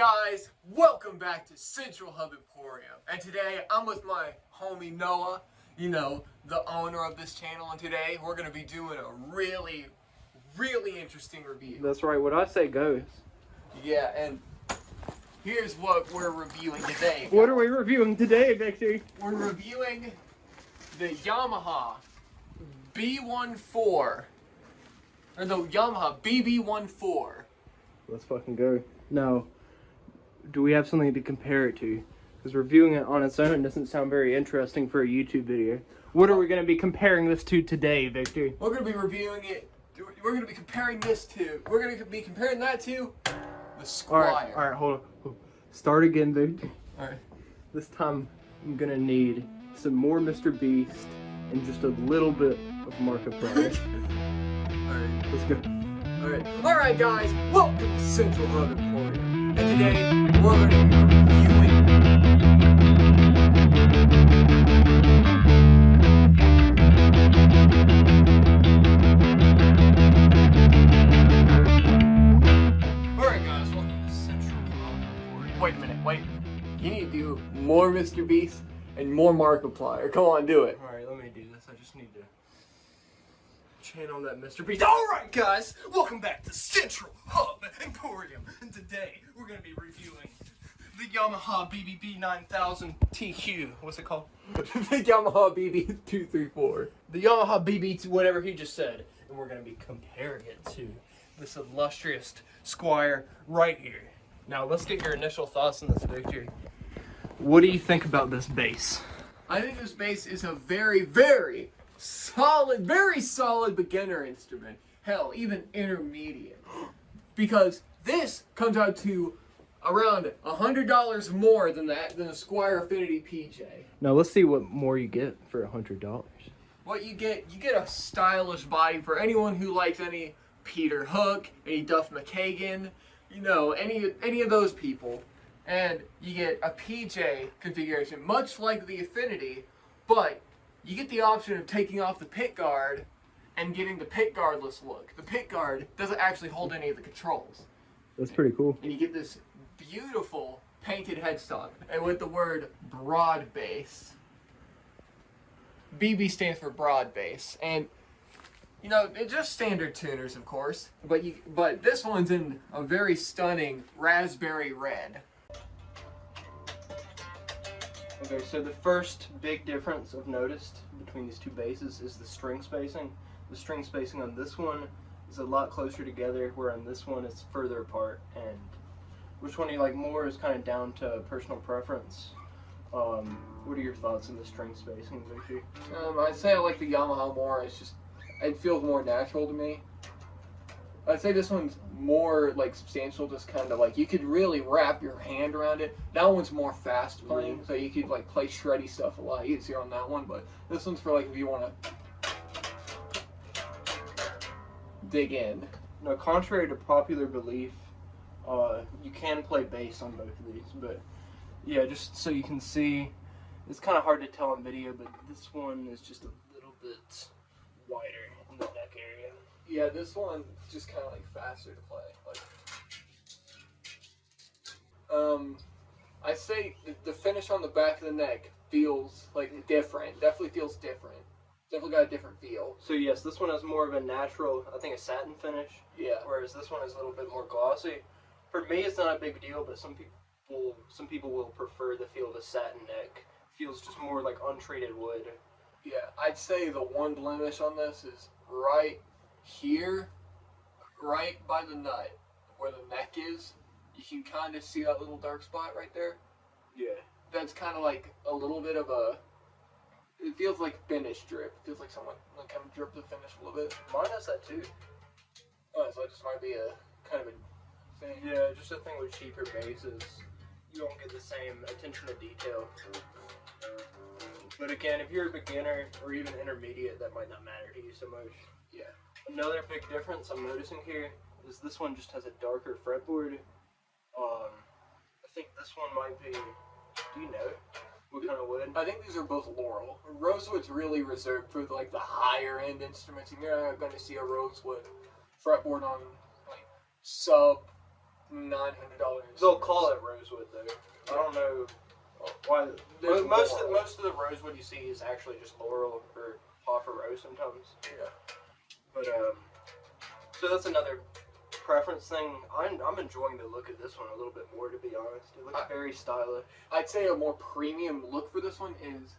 guys? Welcome back to Central Hub Emporium. And today I'm with my homie Noah, you know, the owner of this channel. And today we're going to be doing a really interesting review. That's right, what I say goes. Yeah, and here's what we're reviewing today. What are we reviewing today, Victor? We're reviewing the Yamaha B14, or the Yamaha BB234. Let's fucking go. Now, do we have something to compare it to? Because reviewing it on its own doesn't sound very interesting for a YouTube video. What are we going to be comparing this to today, Victor? We're going to be reviewing it. We're going to be comparing this to. We're going to be comparing that to the Squire. All right, hold on. Start again, Victor. All right. This time, I'm going to need some more Mr. Beast and just a little bit of Markiplier. Alright. Let's go. Alright guys, welcome to Central Hub Emporium. And today, we're going to be reviewing Alright guys, welcome to Central Hub Emporium. Wait a minute, wait. You need to do more Mr. Beast and more Markiplier. Come on, do it. Alright, let me do this. I just need to channel that Mr. Beast. Alright guys, welcome back to Central Hub Emporium. And today, we're going to be reviewing the Yamaha BB 9000 TQ. What's it called? The Yamaha BB234. The Yamaha BB, whatever he just said. And we're going to be comparing it to this illustrious Squire right here. Now, let's get your initial thoughts on this, Victor. What do you think about this bass? I think this bass is a very solid beginner instrument. Hell, even intermediate. Because this comes out to around $100 more than the Squire Affinity PJ. Now let's see what more you get for $100. What you get a stylish body for anyone who likes any Peter Hook, any Duff McKagan, you know, any of those people. And you get a PJ configuration, much like the Affinity, but you get the option of taking off the pick guard and getting the pick guardless look. The pick guard doesn't actually hold any of the controls. That's pretty cool. And you get this beautiful painted headstock, and with the word broad bass. BB stands for broad bass, and you know, it's just standard tuners, of course, but this one's in a very stunning raspberry red. Okay, so the first big difference I've noticed between these two basses is the string spacing. The string spacing on this one is a lot closer together, where on this one it's further apart. And which one you like more is kind of down to personal preference. What are your thoughts on the string spacing, Victor? I'd say I like the Yamaha more. It feels more natural to me. I'd say this one's more like substantial, just kind of like you could really wrap your hand around it. That one's more fast playing, so you could like play shreddy stuff a lot easier on that one. But this one's for like if you want to dig in. Now, contrary to popular belief, you can play bass on both of these, but yeah, just so you can see, it's kind of hard to tell on video, but this one is just a little bit wider in the neck area. Yeah, this one's just kind of like faster to play. I'd say the finish on the back of the neck feels like different. Definitely feels different. Definitely got a different feel. So yes, this one has more of a natural, I think, a satin finish. Yeah. Whereas this one is a little bit more glossy. For me, it's not a big deal, but some people will prefer the feel of a satin neck. Feels just more like untreated wood. Yeah, I'd say the one blemish on this is right here, right by the nut, where the neck is. You can kind of see that little dark spot right there. Yeah. That's kind of like a little bit of a. It feels like finish drip. It feels like someone like kind of dripped the finish a little bit. Mine has that too. Oh, so it just might be a kind of a thing. Yeah, just a thing with cheaper basses. You don't get the same attention to detail. But again, if you're a beginner or even intermediate, that might not matter to you so much. Yeah. Another big difference I'm noticing here is this one just has a darker fretboard. I think this one might be, do you know what kind of wood? I think these are both Laurel. Rosewood's really reserved for like the higher end instruments, and you're not going to see a rosewood fretboard on like sub $900. They'll call it rosewood though. I don't know why. Most of the rosewood you see is actually just laurel or Hoffer rose sometimes. Yeah. But so that's another preference thing. I'm enjoying the look of this one a little bit more, to be honest. It looks very stylish. I'd say a more premium look for this one is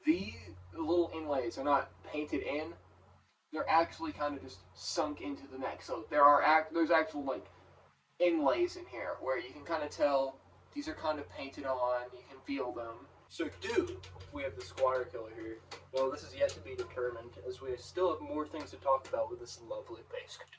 the little inlays are not painted in. They're actually kind of just sunk into the neck. So there's actual like inlays in here where you can kind of tell these are kind of painted on. You can feel them. So do we have the Squire killer here? Well, this is yet to be determined, as we still have more things to talk about with this lovely bass guitar.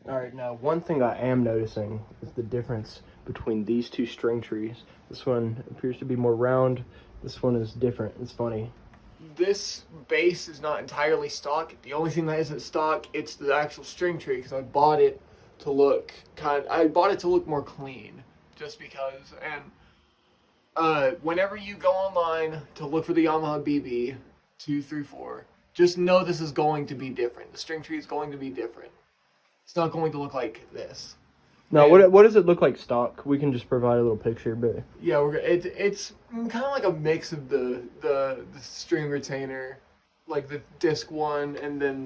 Alright, now one thing I am noticing is the difference between these two string trees. This one appears to be more round, this one is different. It's funny. This bass is not entirely stock. The only thing that isn't stock, it's the actual string tree, because I bought it to look more clean, just because. And whenever you go online to look for the Yamaha BB234, just know this is going to be different. The string tree is going to be different. It's not going to look like this. Now, what does it look like stock? We can just provide a little picture, but yeah, it's kind of like a mix of the string retainer, like the disc one, and then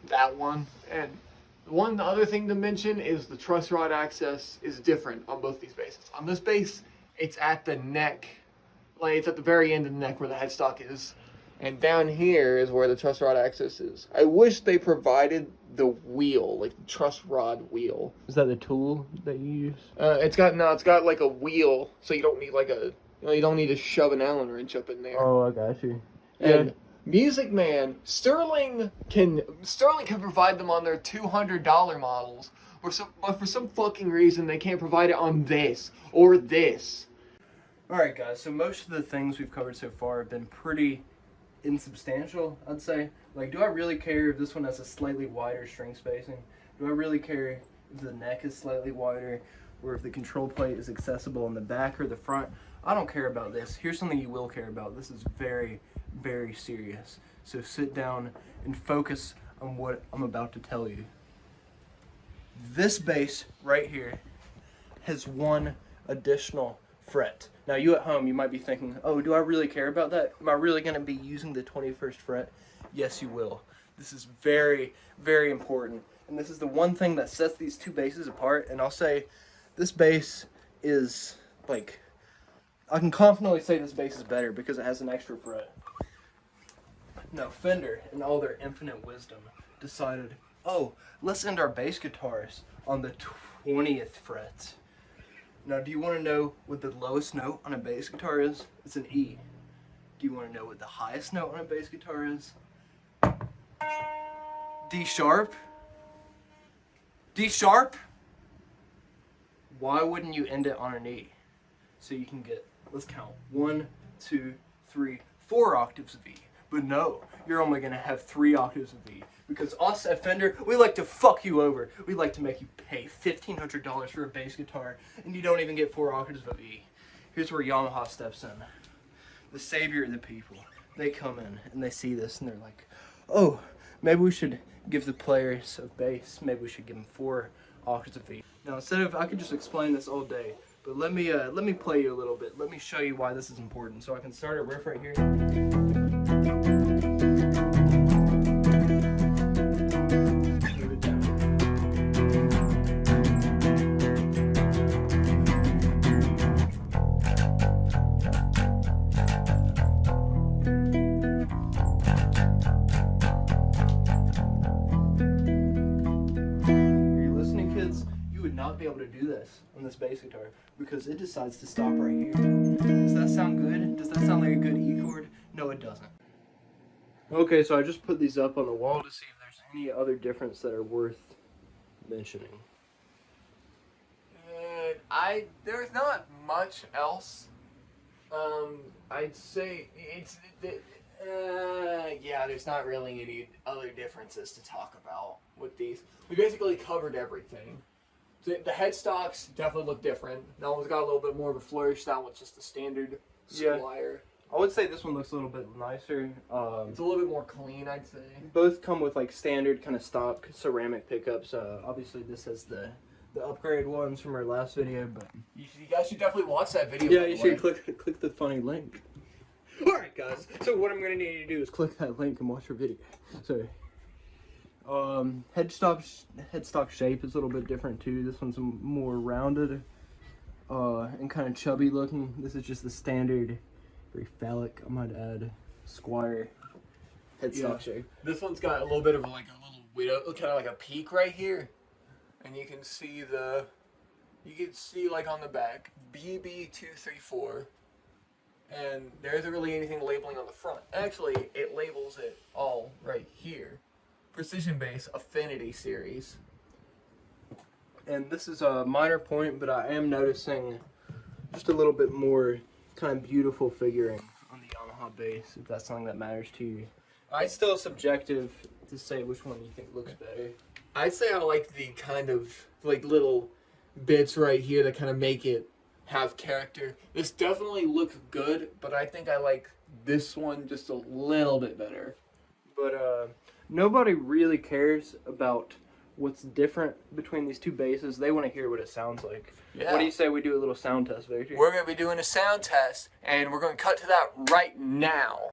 that one. And the other thing to mention is the truss rod access is different on both these basses. On this bass, it's at the neck, like it's at the very end of the neck where the headstock is. And down here is where the truss rod access is. I wish they provided the wheel, like the truss rod wheel. Is that the tool that you use? It's got like a wheel, so you don't need you don't need to shove an Allen wrench up in there. Oh, I got you. And Music Man, Sterling can provide them on their $200 models, but for some fucking reason they can't provide it on this or this. Alright guys, so most of the things we've covered so far have been pretty insubstantial, I'd say. Like, do I really care if this one has a slightly wider string spacing? Do I really care if the neck is slightly wider, or if the control plate is accessible in the back or the front? I don't care about this. Here's something you will care about. This is very, very serious. So sit down and focus on what I'm about to tell you. This bass right here has one additional fret. Now you at home, you might be thinking, oh, do I really care about that? Am I really going to be using the 21st fret? Yes, you will. This is very, very important. And this is the one thing that sets these two basses apart. And I'll say this bass is, like, I can confidently say this bass is better because it has an extra fret. Now, Fender, in all their infinite wisdom, decided, oh, let's end our bass guitars on the 20th fret. Now, do you want to know what the lowest note on a bass guitar is? It's an E. Do you want to know what the highest note on a bass guitar is? D sharp? D sharp? Why wouldn't you end it on an E? So you can get, let's count, 1, 2, 3, 4 octaves of E. But no, you're only going to have 3 octaves of E. Because us at Fender, we like to fuck you over. We like to make you pay $1,500 for a bass guitar, and you don't even get 4 octaves of E. Here's where Yamaha steps in. The savior of the people. They come in, and they see this, and they're like, oh, maybe we should give the players of bass, maybe we should give them 4 octaves of E. Now, instead of, I could just explain this all day, but let me play you a little bit. Let me show you why this is important. So I can start a riff right here. Be able to do this on this bass guitar because it decides to stop right here. Does that sound good? Does that sound like a good E chord? No, it doesn't. Okay, so I just put these up on the wall to see if there's any other difference that are worth mentioning. There's not much else. I'd say yeah, there's not really any other differences to talk about with these. We basically covered everything. The headstocks definitely look different. That one's got a little bit more of a flourish. That one's just a standard Squire. I would say this one looks a little bit nicer. It's a little bit more clean, I'd say. Both come with like standard kind of stock ceramic pickups. Obviously this has the the upgrade ones from our last video, but You guys should definitely watch that video. yeah, by you the should way. click the funny link. Alright guys, so what I'm gonna need you to do is click that link and watch our video. So headstock shape is a little bit different too. This one's more rounded and kind of chubby looking. This is just the standard, very phallic, I might add, Squire headstock shape. This one's got a little bit of like a little widow, kind of like a peak right here, and you can see like on the back BB234, and there isn't really anything labeling on the front. Actually, it labels it all right here. Precision Bass Affinity series. And this is a minor point, but I am noticing just a little bit more kind of beautiful figuring on the Yamaha bass, if that's something that matters to you. It's still subjective to say which one you think looks better. I'd say I like the kind of like little bits right here that kind of make it have character. This definitely looks good, but I think I like this one just a little bit better. But nobody really cares about what's different between these two basses. They want to hear what it sounds like. Yeah. What do you say we do a little sound test, Victor? We're going to be doing a sound test, and we're going to cut to that right now.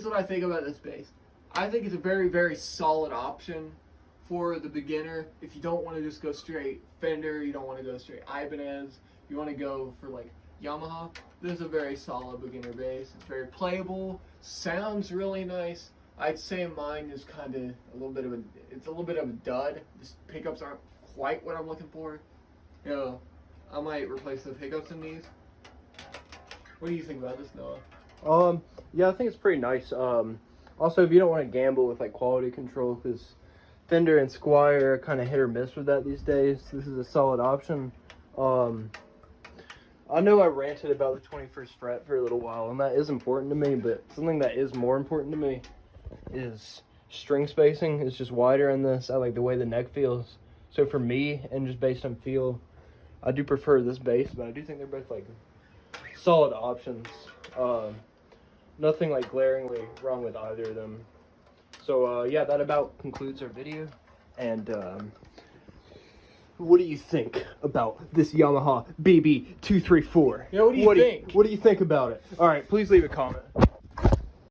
what I think about this bass. I think it's a very, very solid option for the beginner. If you don't want to just go straight Fender, you don't want to go straight Ibanez, you want to go for like Yamaha, this is a very solid beginner bass. It's very playable, sounds really nice. I'd say mine is kind of a little bit of a dud. The pickups aren't quite what I'm looking for. You know, I might replace the pickups in these. What do you think about this, Noah? Yeah, I think it's pretty nice. Also, if you don't want to gamble with like quality control, because Fender and Squire are kind of hit or miss with that these days, this is a solid option. I know I ranted about the 21st fret for a little while, and that is important to me, but something that is more important to me is string spacing. It's just wider in this. I like the way the neck feels. So for me, and just based on feel, I do prefer this bass, but I do think they're both like solid options. Nothing like glaringly wrong with either of them. So yeah, that about concludes our video. And what do you think about this Yamaha BB234? Yeah, what do you think? What do you think about it? All right, please leave a comment.